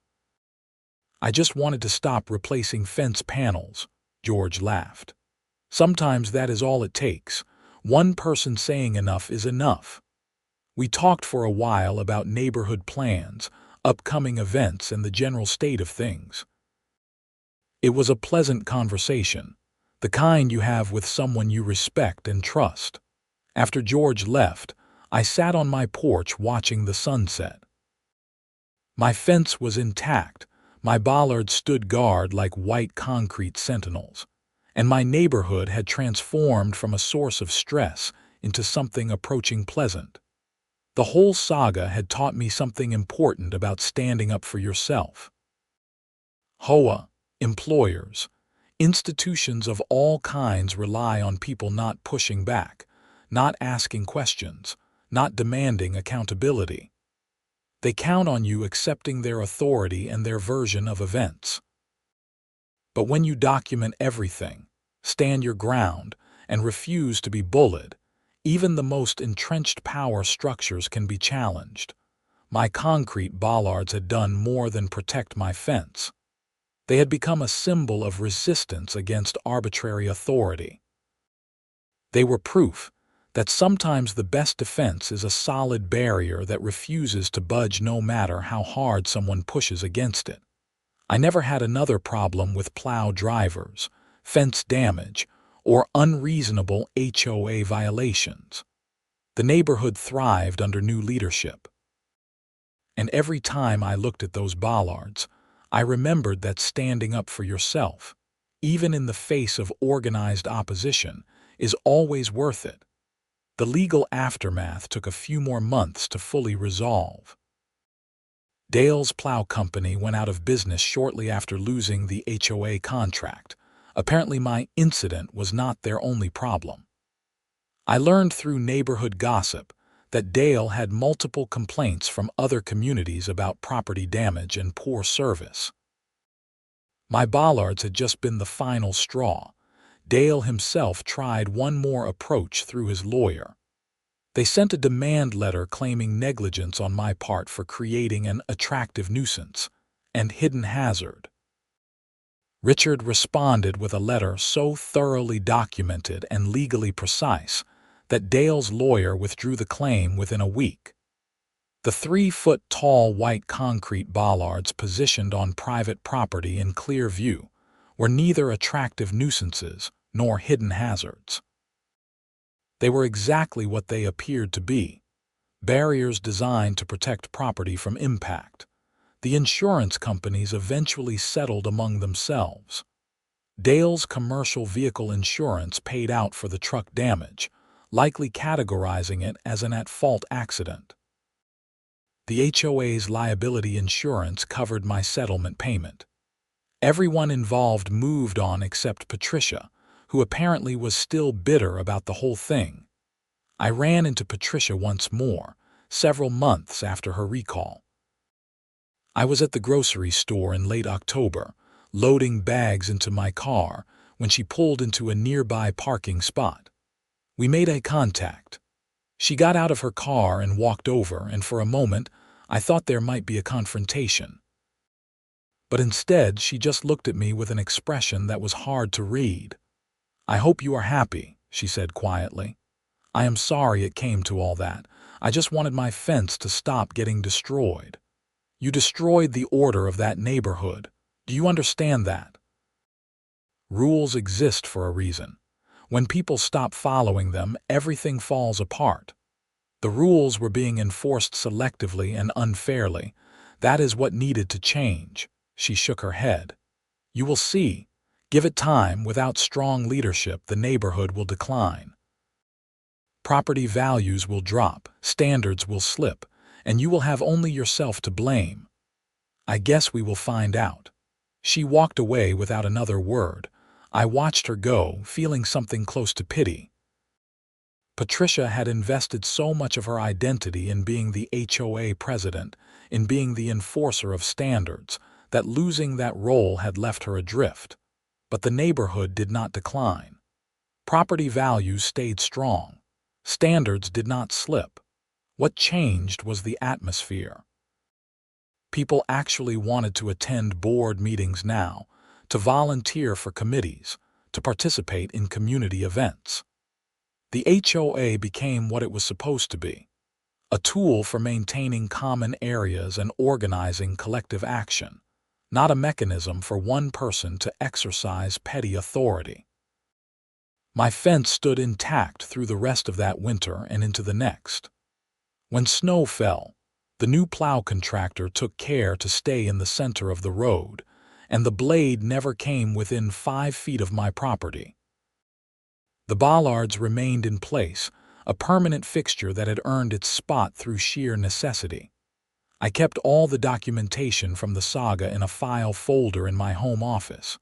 Speaker 1: "I just wanted to stop replacing fence panels," George laughed. "Sometimes that is all it takes. One person saying enough is enough." We talked for a while about neighborhood plans, upcoming events, and the general state of things. It was a pleasant conversation, the kind you have with someone you respect and trust. After George left, I sat on my porch watching the sunset. My fence was intact, my bollards stood guard like white concrete sentinels, and my neighborhood had transformed from a source of stress into something approaching pleasant. The whole saga had taught me something important about standing up for yourself. HOA, employers, institutions of all kinds rely on people not pushing back, not asking questions, not demanding accountability. They count on you accepting their authority and their version of events. But when you document everything, stand your ground, and refuse to be bullied, even the most entrenched power structures can be challenged. My concrete bollards had done more than protect my fence. They had become a symbol of resistance against arbitrary authority. They were proof that sometimes the best defense is a solid barrier that refuses to budge no matter how hard someone pushes against it. I never had another problem with plow drivers, fence damage, or unreasonable HOA violations. The neighborhood thrived under new leadership. And every time I looked at those bollards, I remembered that standing up for yourself, even in the face of organized opposition, is always worth it. The legal aftermath took a few more months to fully resolve. Dale's Plow Company went out of business shortly after losing the HOA contract. Apparently my incident was not their only problem. I learned through neighborhood gossip that Dale had multiple complaints from other communities about property damage and poor service. My bollards had just been the final straw. Dale himself tried one more approach through his lawyer. They sent a demand letter claiming negligence on my part for creating an attractive nuisance and hidden hazard. Richard responded with a letter so thoroughly documented and legally precise that Dale's lawyer withdrew the claim within a week. The 3-foot-tall white concrete bollards positioned on private property in clear view were neither attractive nuisances nor hidden hazards. They were exactly what they appeared to be, barriers designed to protect property from impact. The insurance companies eventually settled among themselves. Dale's commercial vehicle insurance paid out for the truck damage, likely categorizing it as an at-fault accident. The HOA's liability insurance covered my settlement payment. Everyone involved moved on except Patricia, who apparently was still bitter about the whole thing. I ran into Patricia once more, several months after her recall. I was at the grocery store in late October, loading bags into my car, when she pulled into a nearby parking spot. We made eye contact. She got out of her car and walked over, and for a moment, I thought there might be a confrontation. But instead, she just looked at me with an expression that was hard to read. "I hope you are happy," she said quietly. "I am sorry it came to all that. I just wanted my fence to stop getting destroyed. You destroyed the order of that neighborhood. Do you understand that? Rules exist for a reason. When people stop following them, everything falls apart. The rules were being enforced selectively and unfairly. That is what needed to change." She shook her head. "You will see. Give it time. Without strong leadership, the neighborhood will decline. Property values will drop, standards will slip, and you will have only yourself to blame. I guess we will find out." She walked away without another word. I watched her go, feeling something close to pity. Patricia had invested so much of her identity in being the HOA president, in being the enforcer of standards, that losing that role had left her adrift. But the neighborhood did not decline. Property values stayed strong. Standards did not slip. What changed was the atmosphere. People actually wanted to attend board meetings now, to volunteer for committees, to participate in community events. The HOA became what it was supposed to be, a tool for maintaining common areas and organizing collective action, not a mechanism for one person to exercise petty authority. My fence stood intact through the rest of that winter and into the next. When snow fell, the new plow contractor took care to stay in the center of the road, and the blade never came within 5 feet of my property. The bollards remained in place, a permanent fixture that had earned its spot through sheer necessity. I kept all the documentation from the saga in a file folder in my home office.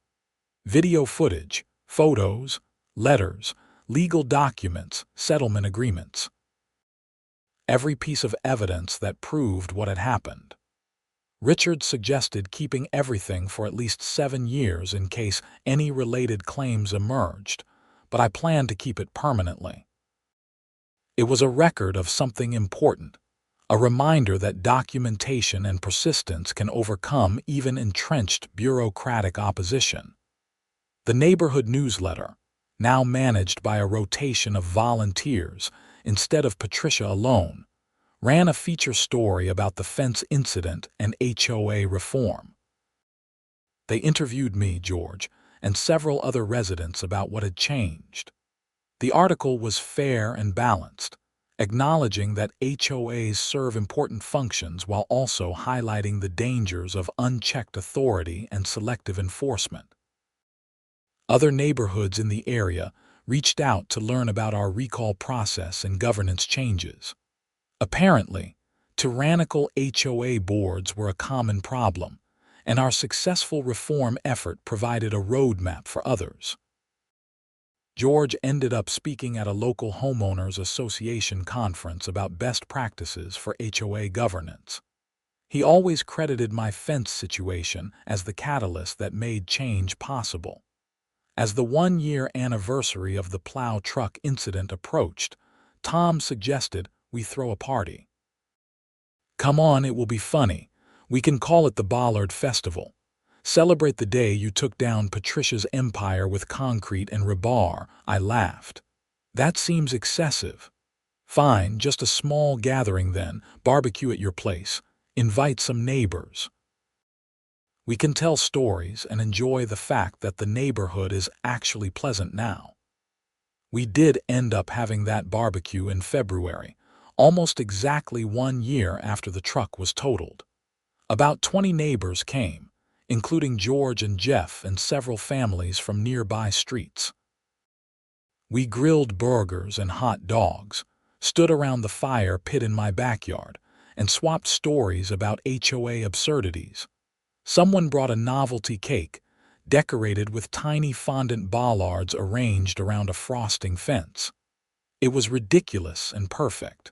Speaker 1: Video footage, photos, letters, legal documents, settlement agreements. Every piece of evidence that proved what had happened. Richard suggested keeping everything for at least 7 years in case any related claims emerged, but I planned to keep it permanently. It was a record of something important, a reminder that documentation and persistence can overcome even entrenched bureaucratic opposition. The neighborhood newsletter, now managed by a rotation of volunteers instead of Patricia alone, ran a feature story about the fence incident and HOA reform. They interviewed me, George, and several other residents about what had changed. The article was fair and balanced, acknowledging that HOAs serve important functions while also highlighting the dangers of unchecked authority and selective enforcement. Other neighborhoods in the area reached out to learn about our recall process and governance changes. Apparently, tyrannical HOA boards were a common problem, and our successful reform effort provided a roadmap for others. George ended up speaking at a local homeowners association conference about best practices for HOA governance. He always credited my fence situation as the catalyst that made change possible. As the 1-year anniversary of the Plow truck incident approached, Tom suggested we throw a party. "Come on, it will be funny. We can call it the Bollard Festival. Celebrate the day you took down Patricia's empire with concrete and rebar," I laughed. "That seems excessive." "Fine, just a small gathering then, barbecue at your place. Invite some neighbors. We can tell stories and enjoy the fact that the neighborhood is actually pleasant now." We did end up having that barbecue in February, almost exactly 1 year after the truck was totaled. About 20 neighbors came, including George and Jeff and several families from nearby streets. We grilled burgers and hot dogs, stood around the fire pit in my backyard, and swapped stories about HOA absurdities. Someone brought a novelty cake, decorated with tiny fondant bollards arranged around a frosting fence. It was ridiculous and perfect.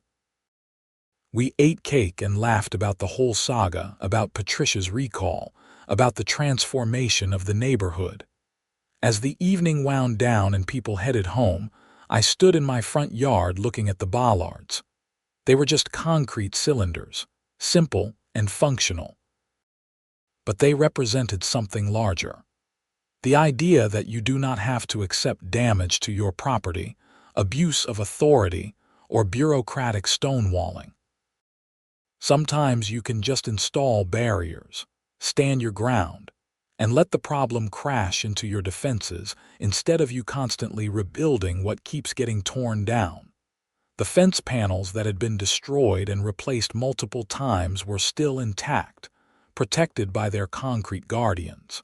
Speaker 1: We ate cake and laughed about the whole saga, about Patricia's recall, about the transformation of the neighborhood. As the evening wound down and people headed home, I stood in my front yard looking at the bollards. They were just concrete cylinders, simple and functional. But they represented something larger. The idea that you do not have to accept damage to your property, abuse of authority, or bureaucratic stonewalling. Sometimes you can just install barriers, stand your ground, and let the problem crash into your defenses instead of you constantly rebuilding what keeps getting torn down. The fence panels that had been destroyed and replaced multiple times were still intact, protected by their concrete guardians.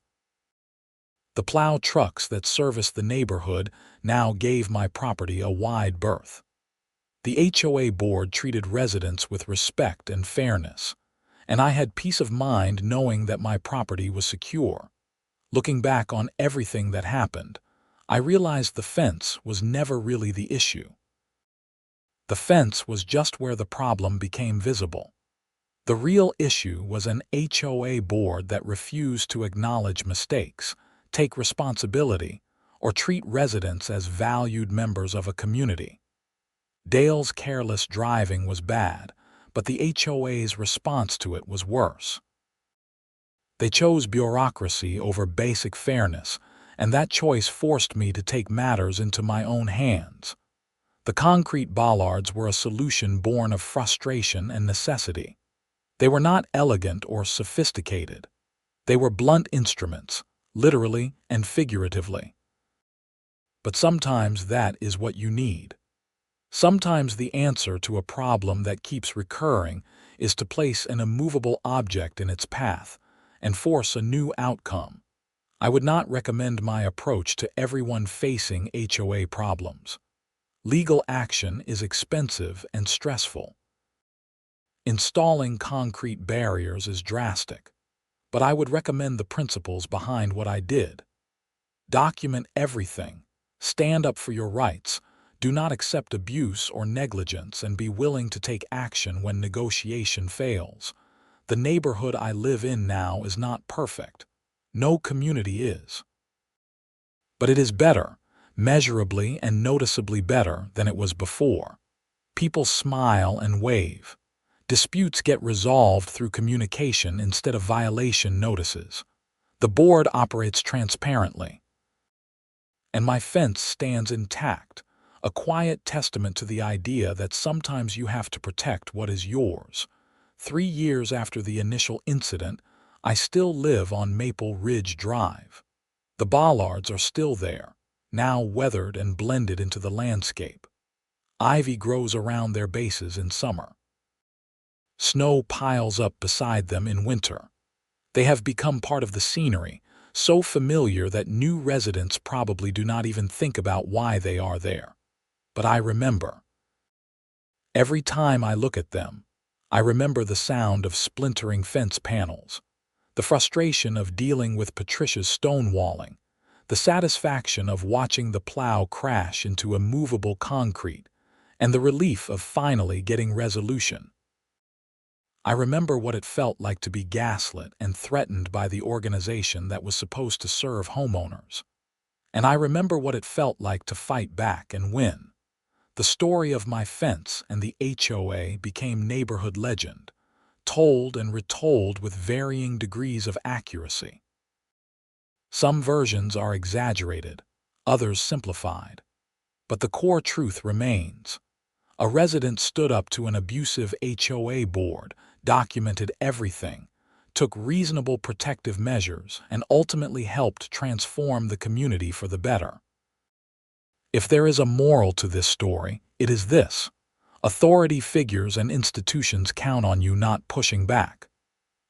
Speaker 1: The Plow trucks that serviced the neighborhood now gave my property a wide berth. The HOA board treated residents with respect and fairness, and I had peace of mind knowing that my property was secure. Looking back on everything that happened, I realized the fence was never really the issue. The fence was just where the problem became visible. The real issue was an HOA board that refused to acknowledge mistakes, take responsibility, or treat residents as valued members of a community. Dale's careless driving was bad, but the HOA's response to it was worse. They chose bureaucracy over basic fairness, and that choice forced me to take matters into my own hands. The concrete bollards were a solution born of frustration and necessity. They were not elegant or sophisticated. They were blunt instruments, literally and figuratively. But sometimes that is what you need. Sometimes the answer to a problem that keeps recurring is to place an immovable object in its path and force a new outcome. I would not recommend my approach to everyone facing HOA problems. Legal action is expensive and stressful. Installing concrete barriers is drastic, but I would recommend the principles behind what I did. Document everything. Stand up for your rights. Do not accept abuse or negligence, and be willing to take action when negotiation fails. The neighborhood I live in now is not perfect. No community is. But it is better, measurably and noticeably better than it was before. People smile and wave. Disputes get resolved through communication instead of violation notices. The board operates transparently. And my fence stands intact, a quiet testament to the idea that sometimes you have to protect what is yours. 3 years after the initial incident, I still live on Maple Ridge Drive. The bollards are still there, now weathered and blended into the landscape. Ivy grows around their bases in summer. Snow piles up beside them in winter. They have become part of the scenery, so familiar that new residents probably do not even think about why they are there. But I remember. Every time I look at them, I remember the sound of splintering fence panels, the frustration of dealing with Patricia's stonewalling, the satisfaction of watching the plow crash into immovable concrete, and the relief of finally getting resolution. I remember what it felt like to be gaslit and threatened by the organization that was supposed to serve homeowners. And I remember what it felt like to fight back and win. The story of my fence and the HOA became neighborhood legend, told and retold with varying degrees of accuracy. Some versions are exaggerated, others simplified. But the core truth remains. A resident stood up to an abusive HOA board, documented everything, took reasonable protective measures, and ultimately helped transform the community for the better. If there is a moral to this story, it is this: authority figures and institutions count on you not pushing back.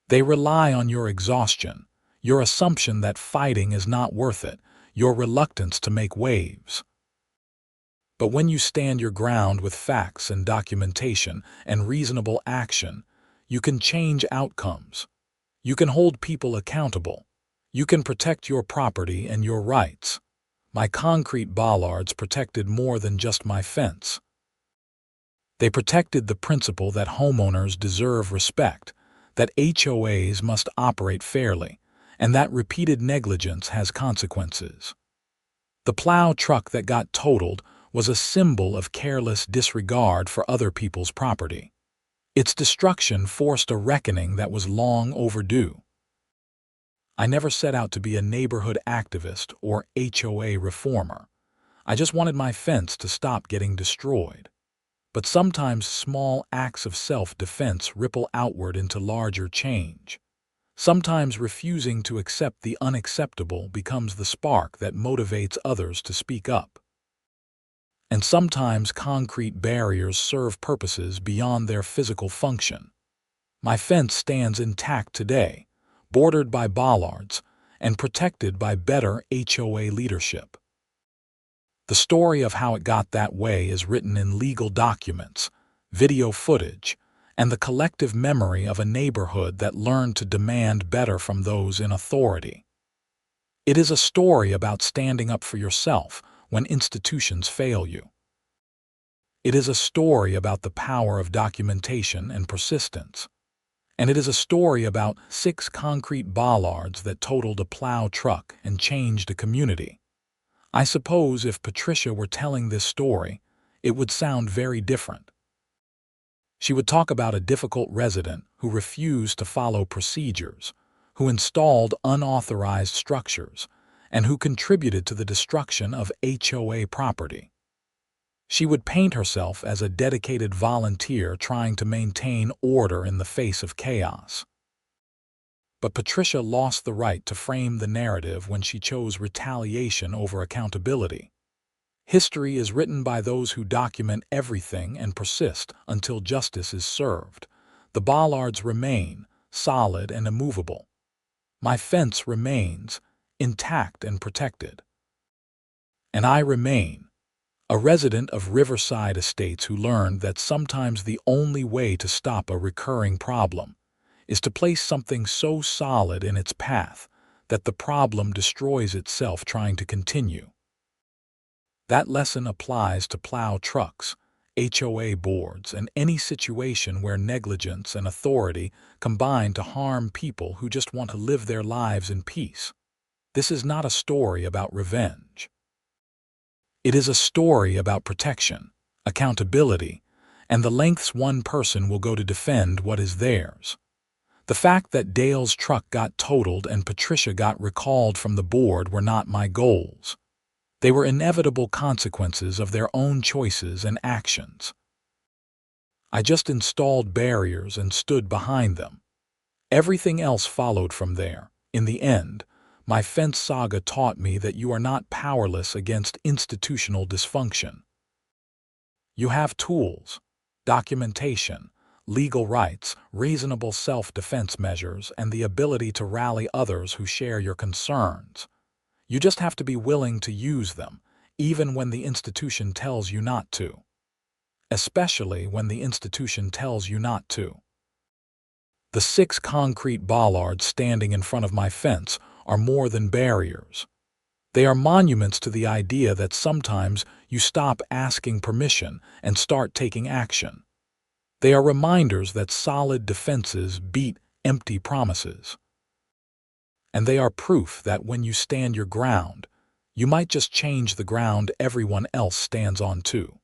Speaker 1: They rely on your exhaustion, your assumption that fighting is not worth it, your reluctance to make waves. But when you stand your ground with facts and documentation and reasonable action, you can change outcomes. You can hold people accountable. You can protect your property and your rights. My concrete bollards protected more than just my fence. They protected the principle that homeowners deserve respect, that HOAs must operate fairly, and that repeated negligence has consequences. The plow truck that got totaled was a symbol of careless disregard for other people's property. Its destruction forced a reckoning that was long overdue. I never set out to be a neighborhood activist or HOA reformer. I just wanted my fence to stop getting destroyed. But sometimes small acts of self-defense ripple outward into larger change. Sometimes refusing to accept the unacceptable becomes the spark that motivates others to speak up. And sometimes concrete barriers serve purposes beyond their physical function. My fence stands intact today, bordered by bollards and protected by better HOA leadership. The story of how it got that way is written in legal documents, video footage, and the collective memory of a neighborhood that learned to demand better from those in authority. It is a story about standing up for yourself when institutions fail you. It is a story about the power of documentation and persistence. And it is a story about 6 concrete bollards that totaled a plow truck and changed a community. I suppose if Patricia were telling this story, it would sound very different. She would talk about a difficult resident who refused to follow procedures, who installed unauthorized structures, and who contributed to the destruction of HOA property. She would paint herself as a dedicated volunteer trying to maintain order in the face of chaos. But Patricia lost the right to frame the narrative when she chose retaliation over accountability. History is written by those who document everything and persist until justice is served. The bollards remain, solid and immovable. My fence remains, intact and protected. And I remain, a resident of Riverside Estates who learned that sometimes the only way to stop a recurring problem is to place something so solid in its path that the problem destroys itself trying to continue. That lesson applies to plow trucks, HOA boards, and any situation where negligence and authority combine to harm people who just want to live their lives in peace. This is not a story about revenge. It is a story about protection, accountability, and the lengths one person will go to defend what is theirs. The fact that Dale's truck got totaled and Patricia got recalled from the board were not my goals. They were inevitable consequences of their own choices and actions. I just installed barriers and stood behind them. Everything else followed from there. In the end, my fence saga taught me that you are not powerless against institutional dysfunction. You have tools, documentation, legal rights, reasonable self-defense measures, and the ability to rally others who share your concerns. You just have to be willing to use them, even when the institution tells you not to. Especially when the institution tells you not to. The 6 concrete bollards standing in front of my fence are more than barriers. They are monuments to the idea that sometimes you stop asking permission and start taking action. They are reminders that solid defenses beat empty promises. And they are proof that when you stand your ground, you might just change the ground everyone else stands on too.